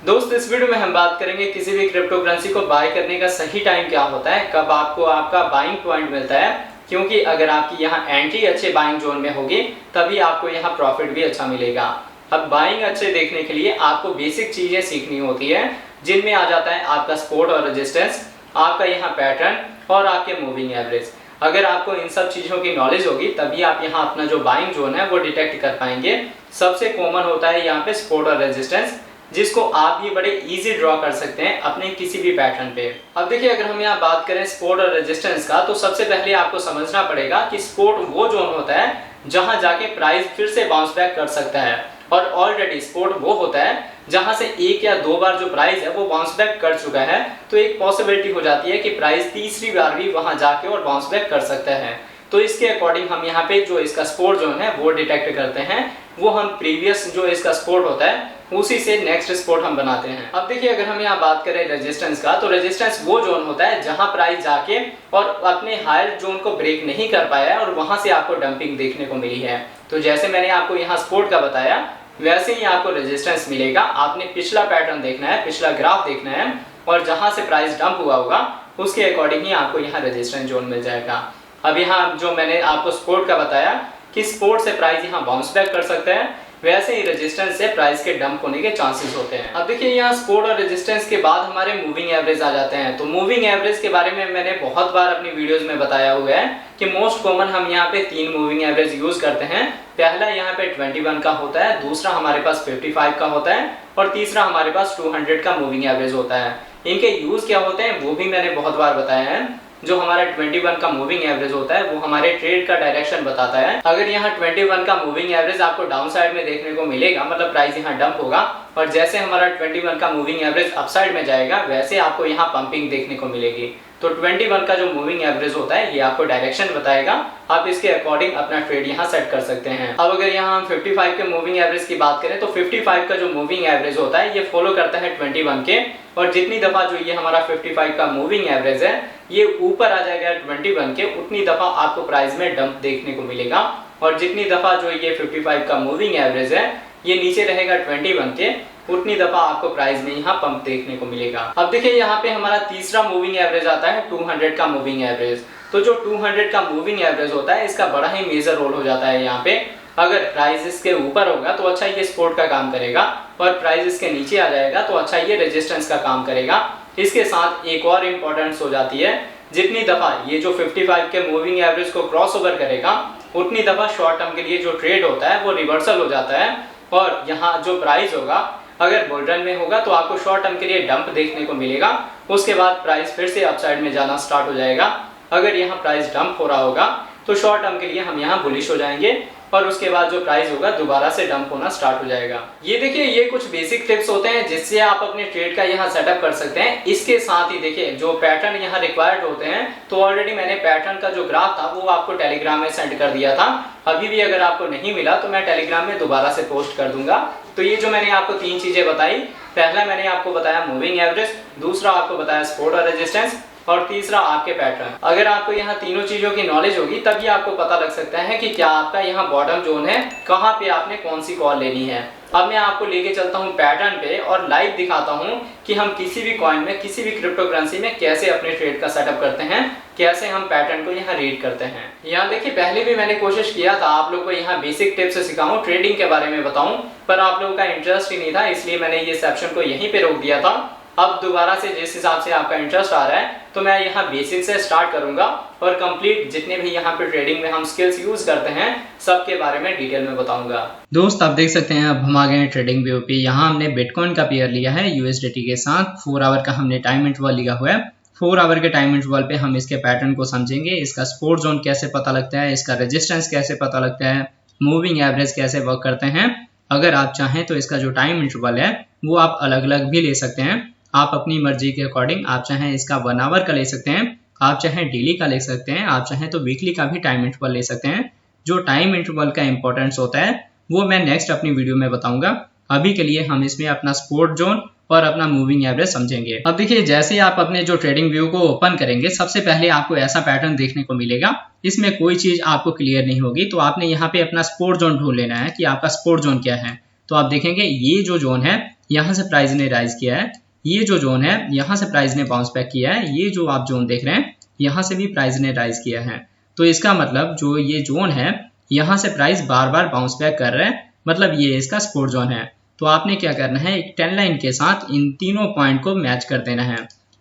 दोस्त इस वीडियो में हम बात करेंगे किसी भी क्रिप्टो करेंसी को बाय करने का सही टाइम क्या होता है, कब आपको आपका बाइंग पॉइंट मिलता है। क्योंकि अगर आपकी यहाँ एंट्री अच्छे बाइंग जोन में होगी तभी आपको यहाँ प्रॉफिट भी अच्छा मिलेगा। अब बाइंग अच्छे देखने के लिए आपको बेसिक चीजें सीखनी होती है, जिनमें आ जाता है आपका सपोर्ट और रेजिस्टेंस, आपका यहाँ पैटर्न और आपके मूविंग एवरेज। अगर आपको इन सब चीजों की नॉलेज होगी तभी आप यहाँ अपना जो बाइंग जोन है वो डिटेक्ट कर पाएंगे। सबसे कॉमन होता है यहाँ पे सपोर्ट और रेजिस्टेंस, जिसको आप ये बड़े इजी ड्रॉ कर सकते हैं अपने किसी भी पैटर्न पे। अब देखिए, अगर हम यहाँ बात करें सपोर्ट और रेजिस्टेंस का, तो सबसे पहले आपको समझना पड़ेगा कि सपोर्ट वो जोन होता है जहां जाके प्राइस फिर से बाउंस बैक कर सकता है, और ऑलरेडी सपोर्ट वो होता है जहां से एक या दो बार जो प्राइस है वो बाउंस बैक कर चुका है, तो एक पॉसिबिलिटी हो जाती है कि प्राइस तीसरी बार भी वहां जाके और बाउंस बैक कर सकता है। तो इसके अकॉर्डिंग हम यहाँ पे जो इसका सपोर्ट जोन है वो डिटेक्ट करते हैं, वो हम प्रीवियस जो इसका सपोर्ट होता है उसी से नेक्स्ट सपोर्ट हम बनाते हैं। अब देखिए, अगर हम यहाँ बात करें रेजिस्टेंस का, तो रेजिस्टेंस वो जोन होता है जहां प्राइस जाके और अपने हायर जोन को ब्रेक नहीं कर पाया है और वहां से आपको डंपिंग देखने को मिली है। तो जैसे मैंने आपको यहाँ सपोर्ट का बताया, वैसे ही आपको रेजिस्टेंस मिलेगा। आपने पिछला पैटर्न देखना है, पिछला ग्राफ देखना है, और जहां से प्राइस डंप हुआ होगा उसके अकॉर्डिंग ही आपको यहाँ रेजिस्टेंस जोन मिल जाएगा। अब यहाँ जो मैंने आपको सपोर्ट का बताया कि सपोर्ट से प्राइस यहाँ बाउंस बैक कर सकता है, वैसे ही रेजिस्टेंस से प्राइस के डंप होने के चांसेस होते हैं। अब देखिए, यहाँ सपोर्ट और रेजिस्टेंस के बाद हमारे मूविंग एवरेज आ जाते हैं। तो मूविंग एवरेज के बारे में मैंने बहुत बार अपनी वीडियोस में बताया हुआ है कि मोस्ट कॉमन हम यहाँ पे 3 मूविंग एवरेज यूज करते हैं। पहला यहाँ पे 21 का होता है, दूसरा हमारे पास 55 का होता है, और तीसरा हमारे पास 200 का मूविंग एवरेज होता है। इनके यूज क्या होते हैं वो भी मैंने बहुत बार बताया है। जो हमारा 21 का मूविंग एवरेज होता है वो हमारे ट्रेड का डायरेक्शन बताता है। अगर यहाँ 21 का मूविंग एवरेज आपको डाउन साइड में देखने को मिलेगा, मतलब प्राइस यहाँ डंप होगा, और जैसे हमारा 21 का मूविंग एवरेज अपसाइड में जाएगा वैसे आपको यहाँ पंपिंग देखने को मिलेगी। तो 21 का जो मूविंग एवरेज होता है ये आपको डायरेक्शन बताएगा, आप इसके अकॉर्डिंग अपना ट्रेड यहाँ सेट कर सकते हैं। अब अगर यहाँ हम 55 के मूविंग एवरेज की बात करें, तो 55 का जो मूविंग एवरेज होता है ये फॉलो करता है 21 के, और जितनी दफा जो ये हमारा 55 का मूविंग एवरेज है ये ऊपर आ जाएगा 21 के, उतनी दफा आपको प्राइस में डंप देखने को मिलेगा, और जितनी दफा जो ये 55 का मूविंग एवरेज है ये नीचे रहेगा 21 के, उतनी दफा आपको प्राइस में यहाँ पंप देखने को मिलेगा। अब देखिए, यहाँ पे हमारा तीसरा मूविंग एवरेज आता है 200 का मूविंग एवरेज। तो जो 200 का मूविंग एवरेज होता है इसका बड़ा ही मेजर रोल हो जाता है यहाँ पे। अगर प्राइस इसके ऊपर होगा तो अच्छा ये सपोर्ट का काम करेगा, और प्राइस इसके नीचे आ जाएगा तो अच्छा ये रेजिस्टेंस का काम करेगा। इसके साथ एक और इम्पोर्टेंस हो जाती है, जितनी दफा ये जो 55 के मूविंग एवरेज को क्रॉस ओवर करेगा उतनी दफा शॉर्ट टर्म के लिए जो ट्रेड होता है वो रिवर्सल हो जाता है, और यहाँ जो प्राइस होगा अगर बुल रन में होगा तो आपको शॉर्ट टर्म के लिए डंप देखने को मिलेगा। उसके बाद प्राइस फिर से अपसाइड में जाना स्टार्ट हो जाएगा। अगर यहाँ प्राइस डंप हो रहा होगा तो शॉर्ट टर्म के लिए हम यहाँ बुलिश हो जाएंगे, और उसके बाद जो प्राइस होगा दोबारा से डंप होना स्टार्ट हो जाएगा। ये देखिए, ये कुछ बेसिक टिप्स होते हैं जिससे आप अपने ट्रेड का यहाँ सेटअप कर सकते हैं। इसके साथ ही देखिए, जो पैटर्न यहाँ रिक्वायर्ड होते हैं, तो ऑलरेडी मैंने पैटर्न का जो ग्राफ था वो आपको टेलीग्राम में सेंड कर दिया था। अभी भी अगर आपको नहीं मिला तो मैं टेलीग्राम में दोबारा से पोस्ट कर दूंगा। तो ये जो मैंने आपको 3 चीजें बताई, पहला मैंने आपको बताया मूविंग एवरेज, दूसरा आपको बताया सपोर्ट और रेजिस्टेंस, और तीसरा आपके पैटर्न। अगर आपको यहाँ तीनों चीजों की नॉलेज होगी तभी आपको पता लग सकता है कि क्या आपका यहाँ बॉटम जोन है, कहाँ पे आपने कौन सी कॉल लेनी है। अब मैं आपको लेके चलता हूँ पैटर्न पे और लाइव दिखाता हूँ कि हम किसी भी कॉइन में, किसी भी क्रिप्टो करेंसी में कैसे अपने ट्रेड का सेटअप करते हैं, कैसे हम पैटर्न को यहाँ रीड करते हैं। यहाँ देखिए, पहले भी मैंने कोशिश किया था आप लोग को यहाँ बेसिक टिप्स से सिखाऊं, ट्रेडिंग के बारे में बताऊं, पर आप लोगों का इंटरेस्ट ही नहीं था, इसलिए मैंने ये सेक्शन को यहीं पे रोक दिया था। अब दोबारा से जिस हिसाब से आपका इंटरेस्ट आ रहा है तो मैं यहाँ बेसिक से स्टार्ट करूंगा, और कंप्लीट जितने भी यहाँ पे ट्रेडिंग में हम स्किल्स यूज करते हैं सबके बारे में डिटेल में बताऊंगा। दोस्त आप देख सकते हैं, अब हम आ गए हैं ट्रेडिंग व्यू पे। यहाँ हमने बिटकॉइन का पेयर लिया है यूएसडीटी के साथ, 4 आवर का हमने टाइम इंटरवल लिया हुआ है। 4 आवर के टाइम इंटरवल पे हम इसके पैटर्न को समझेंगे, इसका सपोर्ट जोन कैसे पता लगता है, इसका रेजिस्टेंस कैसे पता लगता है, मूविंग एवरेज कैसे वर्क करते हैं। अगर आप चाहें तो इसका जो टाइम इंटरवल है वो आप अलग अलग भी ले सकते हैं, आप अपनी मर्जी के अकॉर्डिंग। आप चाहें इसका 1 आवर का ले सकते हैं, आप चाहें डेली का ले सकते हैं, आप चाहें तो वीकली का भी टाइम इंटरवल ले सकते हैं। जो टाइम इंटरवल का इंपॉर्टेंस होता है वो मैं नेक्स्ट अपनी वीडियो में बताऊंगा। अभी के लिए हम इसमें अपना सपोर्ट जोन और अपना मूविंग एवरेज समझेंगे। अब देखिए, जैसे ही आप अपने जो ट्रेडिंग व्यू को ओपन करेंगे, सबसे पहले आपको ऐसा पैटर्न देखने को मिलेगा, इसमें कोई चीज आपको क्लियर नहीं होगी। तो आपने यहाँ पे अपना सपोर्ट जोन ढूंढ लेना है कि आपका सपोर्ट जोन क्या है। तो आप देखेंगे ये जो जोन है यहाँ से प्राइस ने राइज किया है, ये जो जोन है यहाँ से प्राइस ने बाउंस बैक किया है, ये जो आप जोन देख रहे हैं यहाँ से भी प्राइस ने राइज किया है। तो इसका मतलब जो ये जोन है यहाँ से प्राइस बार बार बाउंस बैक कर रहा है, मतलब ये इसका सपोर्ट जोन है। तो आपने क्या करना है, एक 10 लाइन के साथ इन तीनों पॉइंट को मैच कर देना है।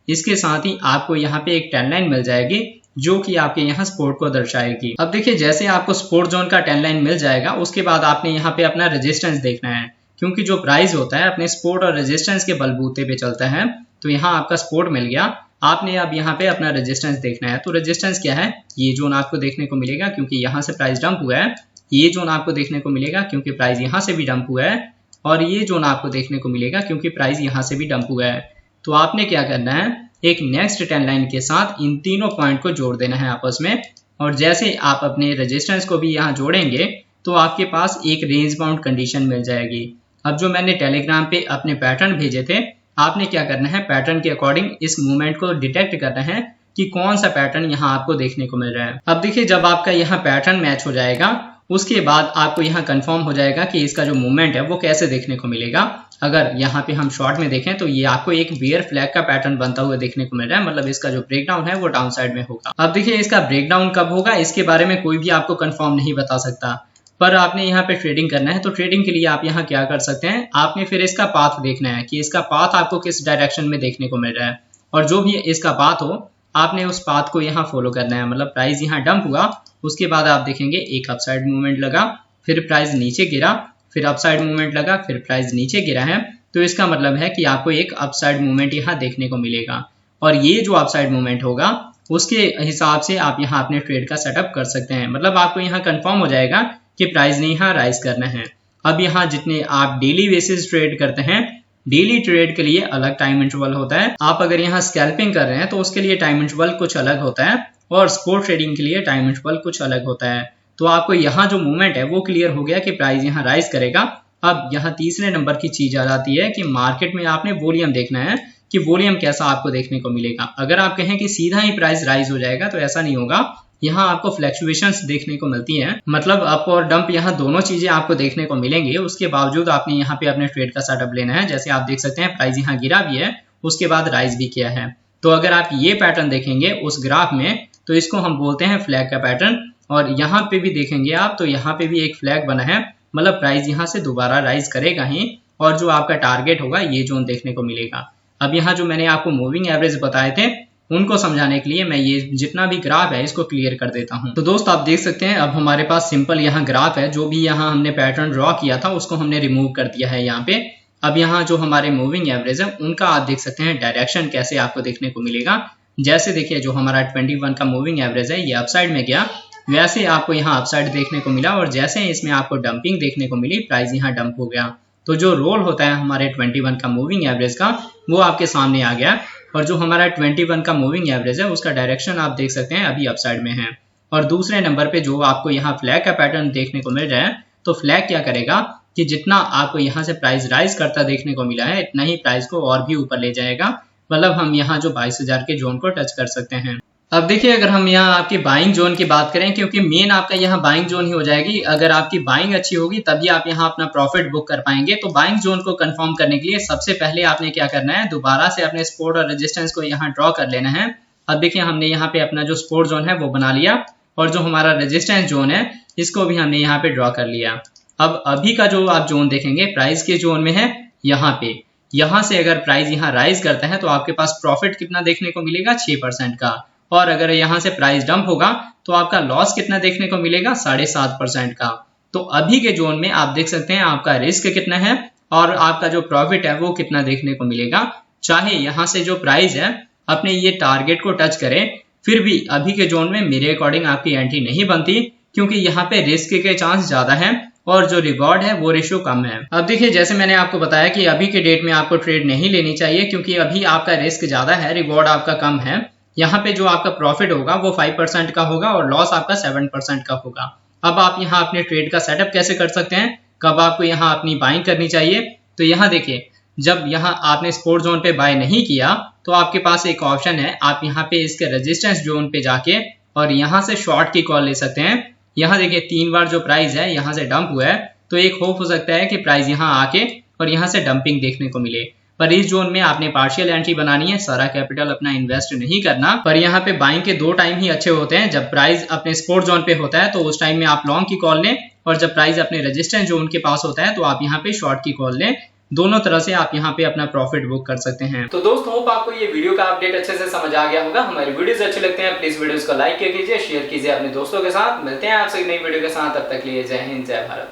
इसके साथ ही आपको यहाँ पे एक 10 लाइन मिल जाएगी जो कि आपके यहाँ सपोर्ट को दर्शाएगी। अब देखिए जैसे आपको सपोर्ट जोन का 10 लाइन मिल जाएगा उसके बाद आपने यहाँ पे अपना रेजिस्टेंस देखना है, क्योंकि जो प्राइस होता है अपने सपोर्ट और रेजिस्टेंस के बलबूते पे चलता है। तो यहाँ आपका सपोर्ट मिल गया, आपने अब यहाँ पे अपना रेजिस्टेंस देखना है। तो रेजिस्टेंस क्या है, ये जोन आपको देखने को मिलेगा क्योंकि यहाँ से प्राइस डंप हुआ है, ये जोन आपको देखने को मिलेगा क्योंकि प्राइस यहाँ से भी डंप हुआ है, और ये जोन आपको देखने को मिलेगा क्योंकि प्राइस यहाँ से भी डंप हुआ है। तो आपने क्या करना है, एक नेक्स्ट 10 लाइन के साथ इन तीनों पॉइंट को जोड़ देना है आपस में, और जैसे आप अपने रेजिस्टेंस को भी यहाँ जोड़ेंगे तो आपके पास एक रेंज बाउंड कंडीशन मिल जाएगी। अब जो मैंने टेलीग्राम पे अपने पैटर्न भेजे थे, आपने क्या करना है, पैटर्न के अकॉर्डिंग इस मूवमेंट को डिटेक्ट करना है कि कौन सा पैटर्न यहाँ आपको देखने को मिल रहा है। अब देखिए जब आपका यहाँ पैटर्न मैच हो जाएगा उसके बाद आपको यहाँ कंफर्म हो जाएगा कि इसका जो मूवमेंट है वो कैसे देखने को मिलेगा। अगर यहाँ पे हम शॉर्ट में देखें तो ये आपको एक बियर फ्लैग का पैटर्न बनता हुआ देखने को मिल रहा है, मतलब इसका जो ब्रेकडाउन है वो डाउन साइड में होगा। अब देखिए इसका ब्रेकडाउन कब होगा इसके बारे में कोई भी आपको कंफर्म नहीं बता सकता, पर आपने यहाँ पे ट्रेडिंग करना है। तो ट्रेडिंग के लिए आप यहाँ क्या कर सकते हैं, आपने फिर इसका पाथ देखना है कि इसका पाथ आपको किस डायरेक्शन में देखने को मिल रहा है, और जो भी इसका पाथ हो आपने उस पाथ को यहाँ फॉलो करना है। मतलब प्राइस यहाँ डंप हुआ, उसके बाद आप देखेंगे एक अपसाइड मूवमेंट लगा, फिर प्राइस नीचे गिरा, फिर अपसाइड मूवमेंट लगा, फिर प्राइस नीचे गिरा है। तो इसका मतलब है कि आपको एक अपसाइड मूवमेंट यहाँ देखने को मिलेगा, और ये जो अपसाइड मूवमेंट होगा उसके हिसाब से आप यहाँ अपने ट्रेड का सेटअप कर सकते हैं। मतलब आपको यहाँ कंफर्म हो जाएगा कि प्राइस ने यहाँ राइज करना है। अब यहाँ जितने आप डेली बेसिस ट्रेड करते हैं, डेली ट्रेड के लिए अलग टाइम इंटरवल होता है। आप अगर यहाँ स्कैल्पिंग कर रहे हैं तो उसके लिए टाइम इंटरवल कुछ अलग होता है, और स्पोर्ट ट्रेडिंग के लिए टाइम इंटरवल कुछ अलग होता है। तो आपको यहाँ जो मूवमेंट है वो क्लियर हो गया कि प्राइस यहाँ राइज करेगा। अब यहाँ तीसरे नंबर की चीज आ जाती है कि मार्केट में आपने वॉल्यूम देखना है कि वॉल्यूम कैसा आपको देखने को मिलेगा। अगर आप कहें कि सीधा ही प्राइस राइज हो जाएगा तो ऐसा नहीं होगा, यहाँ आपको फ्लक्चुएशंस देखने को मिलती हैं। मतलब अप और डंप यहाँ दोनों चीजें आपको देखने को मिलेंगी। उसके बावजूद आपने यहाँ पे अपने ट्रेड का सेटअप लेना है। जैसे आप देख सकते हैं प्राइस यहाँ गिरा भी है, उसके बाद राइज भी किया है। तो अगर आप ये पैटर्न देखेंगे उस ग्राफ में तो इसको हम बोलते हैं फ्लैग का पैटर्न, और यहाँ पे भी देखेंगे आप तो यहाँ पे भी एक फ्लैग बना है, मतलब प्राइस यहाँ से दोबारा राइज करेगा ही, और जो आपका टारगेट होगा ये जोन देखने को मिलेगा। अब यहाँ जो मैंने आपको मूविंग एवरेज बताए थे उनको समझाने के लिए मैं ये जितना भी ग्राफ है इसको क्लियर कर देता हूँ। तो दोस्त आप देख सकते हैं अब हमारे पास सिंपल यहाँ ग्राफ है, जो भी यहाँ हमने पैटर्न ड्रॉ किया था उसको हमने रिमूव कर दिया है यहाँ पे। अब यहाँ जो हमारे मूविंग एवरेज है उनका आप देख सकते हैं डायरेक्शन कैसे आपको देखने को मिलेगा। जैसे देखिए जो हमारा 21 का मूविंग एवरेज है ये अपसाइड में गया, वैसे आपको यहाँ अपसाइड देखने को मिला, और जैसे इसमें आपको डंपिंग देखने को मिली प्राइस यहाँ डंप हो गया। तो जो रोल होता है हमारे 21 का मूविंग एवरेज का वो आपके सामने आ गया, और जो हमारा 21 का मूविंग एवरेज है उसका डायरेक्शन आप देख सकते हैं अभी अपसाइड में है। और दूसरे नंबर पे जो आपको यहाँ फ्लैग का पैटर्न देखने को मिल रहा है, तो फ्लैग क्या करेगा कि जितना आपको यहाँ से प्राइस राइज करता देखने को मिला है इतना ही प्राइस को और भी ऊपर ले जाएगा। मतलब हम यहाँ जो 22,000 के जोन को टच कर सकते हैं। अब देखिए अगर हम यहाँ आपकी बाइंग जोन की बात करें, क्योंकि मेन आपका यहाँ बाइंग जोन ही हो जाएगी, अगर आपकी बाइंग अच्छी होगी तभी आप यहाँ अपना प्रॉफिट बुक कर पाएंगे। तो बाइंग जोन को कंफर्म करने के लिए सबसे पहले आपने क्या करना है, दोबारा से अपने सपोर्ट और रेजिस्टेंस को यहाँ ड्रॉ कर लेना है। अब देखिए हमने यहाँ पे अपना जो सपोर्ट जोन है वो बना लिया, और जो हमारा रेजिस्टेंस जोन है इसको भी हमने यहाँ पे ड्रॉ कर लिया। अब अभी का जो आप जोन देखेंगे प्राइस के जोन में है यहाँ पे, यहाँ से अगर प्राइस यहाँ राइज करता है तो आपके पास प्रॉफिट कितना देखने को मिलेगा 6% का, और अगर यहाँ से प्राइस डंप होगा तो आपका लॉस कितना देखने को मिलेगा 7.5% का। तो अभी के जोन में आप देख सकते हैं आपका रिस्क कितना है और आपका जो प्रॉफिट है वो कितना देखने को मिलेगा। चाहे यहाँ से जो प्राइस है अपने ये टारगेट को टच करे, फिर भी अभी के जोन में मेरे अकॉर्डिंग आपकी एंट्री नहीं बनती, क्योंकि यहाँ पे रिस्क के चांस ज्यादा है और जो रिवॉर्ड है वो रेशियो कम है। अब देखिए जैसे मैंने आपको बताया कि अभी के डेट में आपको ट्रेड नहीं लेनी चाहिए, क्योंकि अभी आपका रिस्क ज्यादा है, रिवॉर्ड आपका कम है। यहाँ पे जो आपका प्रॉफिट होगा वो 5% का होगा और लॉस आपका 7% का होगा। अब आप यहाँ अपने ट्रेड का सेटअप कैसे कर सकते हैं, कब आपको यहाँ अपनी बाइंग करनी चाहिए, तो यहाँ देखिए जब यहाँ आपने सपोर्ट जोन पे बाय नहीं किया तो आपके पास एक ऑप्शन है, आप यहाँ पे इसके रेजिस्टेंस जोन पे जाके और यहाँ से शॉर्ट की कॉल ले सकते हैं। यहाँ देखिए 3 बार जो प्राइस है यहाँ से डंप हुआ है, तो एक होप हो सकता है कि प्राइस यहाँ आके और यहाँ से डंपिंग देखने को मिले। पर इस जोन में आपने पार्शियल एंट्री बनानी है, सारा कैपिटल अपना इन्वेस्ट नहीं करना। पर यहाँ पे बाइंग के दो टाइम ही अच्छे होते हैं, जब प्राइस अपने सपोर्ट जोन पे होता है तो उस टाइम में आप लॉन्ग की कॉल लें, और जब प्राइस अपने रेजिस्टेंस जोन के पास होता है तो आप यहाँ पे शॉर्ट की कॉल लें। दोनों तरह से आप यहाँ पे अपना प्रॉफिट बुक कर सकते हैं। तो दोस्तों होप आपको ये वीडियो का अपडेट अच्छे से समझ आ गया होगा। हमारी वीडियोस अच्छे लगते हैं प्लीज वीडियोस को लाइक कीजिए, शेयर कीजिए अपने दोस्तों के साथ। मिलते हैं आपसे एक नई वीडियो के साथ, तब तक के लिए जय हिंद जय भारत।